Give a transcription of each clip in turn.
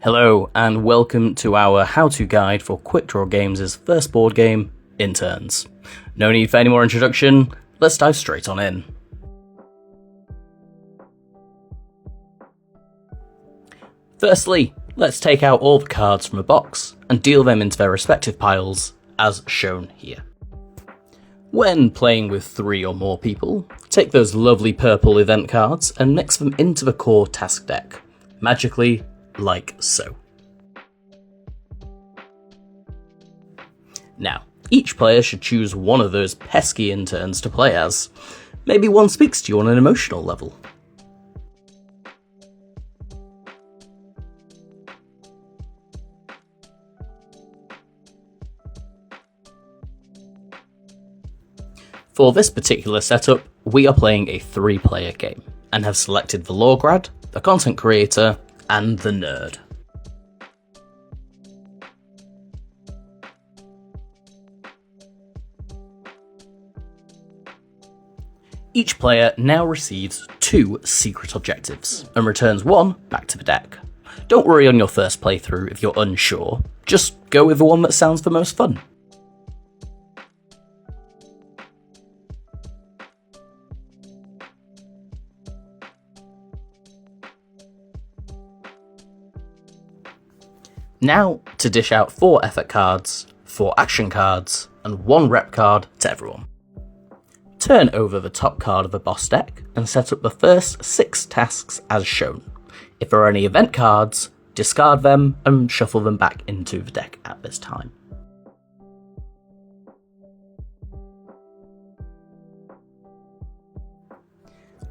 Hello, and welcome to our how-to guide for Quick Draw Games' first board game, Interns. No need for any more introduction, let's dive straight on in. Firstly, let's take out all the cards from a box and deal them into their respective piles, as shown here. When playing with 3 or more people, take those lovely purple event cards and mix them into the core task deck, magically like so. Now, each player should choose one of those pesky interns to play as. Maybe one speaks to you on an emotional level. For this particular setup, we are playing a 3-player game, and have selected the law grad, the content creator, and the nerd. Each player now receives 2 secret objectives, and returns 1 back to the deck. Don't worry on your first playthrough if you're unsure, just go with the one that sounds the most fun. Now, to dish out 4 effort cards, 4 action cards, and 1 rep card to everyone. Turn over the top card of the boss deck and set up the first 6 tasks as shown. If there are any event cards, discard them and shuffle them back into the deck at this time.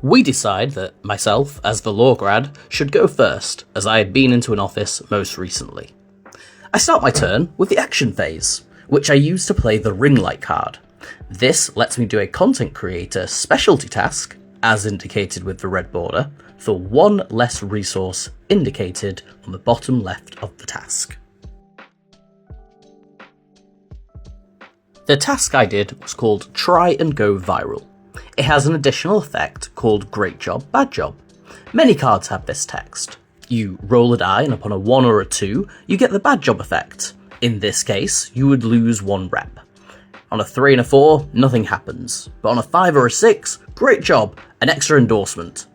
We decide that myself, as the law grad, should go first, as I had been into an office most recently. I start my turn with the action phase, which I use to play the ring light card. This lets me do a content creator specialty task, as indicated with the red border, for 1 less resource indicated on the bottom left of the task. The task I did was called Try and Go Viral. It has an additional effect called Great Job, Bad Job. Many cards have this text. You roll a die and upon a 1 or a 2, you get the bad job effect. In this case, you would lose 1 rep. On a 3 and a 4, nothing happens. But on a 5 or a 6, great job, an extra endorsement.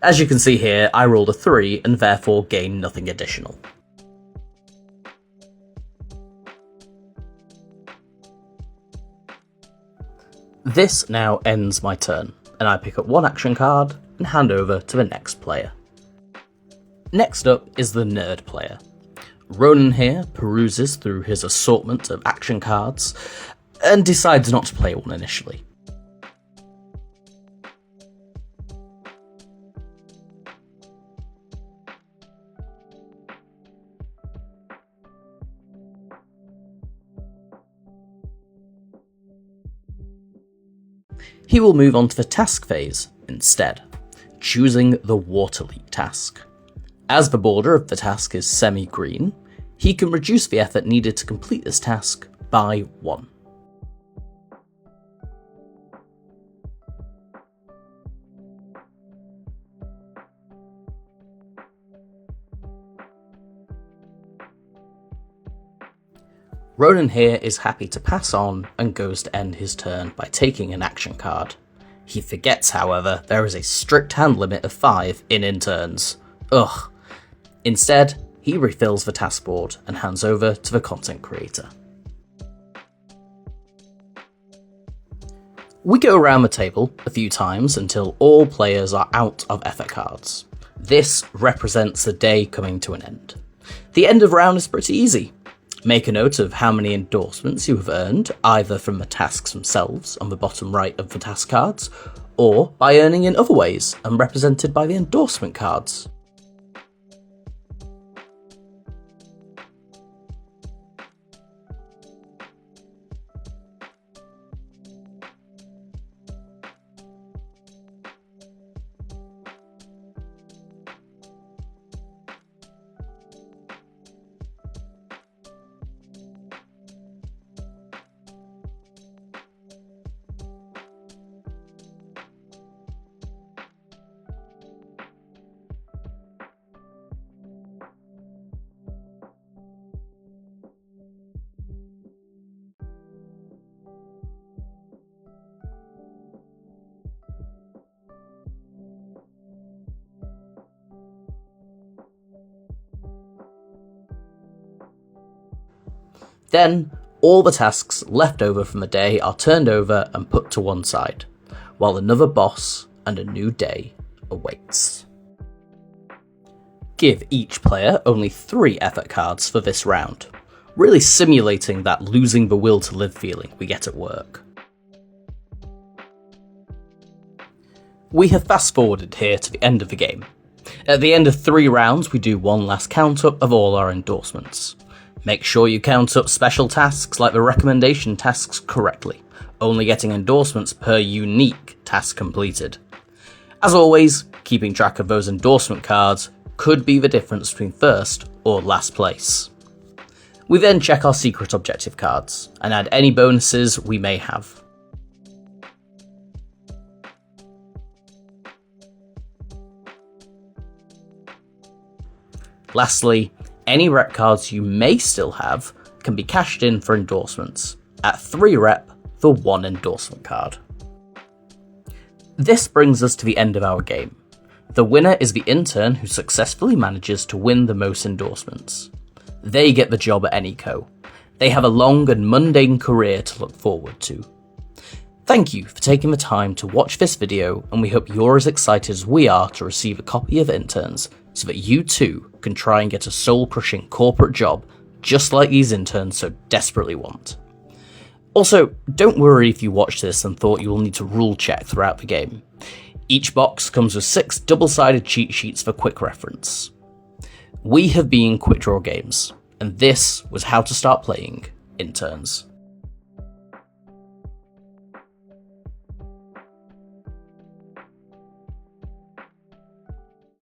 As you can see here, I rolled a 3 and therefore gain nothing additional. This now ends my turn, and I pick up 1 action card and hand over to the next player. Next up is the nerd player. Ronan here peruses through his assortment of action cards and decides not to play one initially. He will move on to the task phase instead, choosing the water leak task. As the border of the task is semi-green, he can reduce the effort needed to complete this task by 1. Ronan here is happy to pass on and goes to end his turn by taking an action card. He forgets, however, there is a strict hand limit of 5 in Interns. Ugh. Instead, he refills the task board and hands over to the content creator. We go around the table a few times until all players are out of effort cards. This represents the day coming to an end. The end of round is pretty easy. Make a note of how many endorsements you have earned, either from the tasks themselves on the bottom right of the task cards, or by earning in other ways and represented by the endorsement cards. Then, all the tasks left over from the day are turned over and put to one side, while another boss and a new day awaits. Give each player only 3 effort cards for this round, really simulating that losing the will to live feeling we get at work. We have fast forwarded here to the end of the game. At the end of 3 rounds, we do one last count up of all our endorsements. Make sure you count up special tasks like the recommendation tasks correctly, only getting endorsements per unique task completed. As always, keeping track of those endorsement cards could be the difference between first or last place. We then check our secret objective cards and add any bonuses we may have. Lastly, any rep cards you may still have can be cashed in for endorsements, at 3 rep for 1 endorsement card. This brings us to the end of our game. The winner is the intern who successfully manages to win the most endorsements. They get the job at Anyco. They have a long and mundane career to look forward to. Thank you for taking the time to watch this video, and we hope you're as excited as we are to receive a copy of Interns so that you too can try and get a soul-crushing corporate job just like these interns so desperately want. Also, don't worry if you watch this and thought you will need to rule check throughout the game. Each box comes with 6 double-sided cheat sheets for quick reference. We have been Quick Draw Games, and this was how to start playing Interns.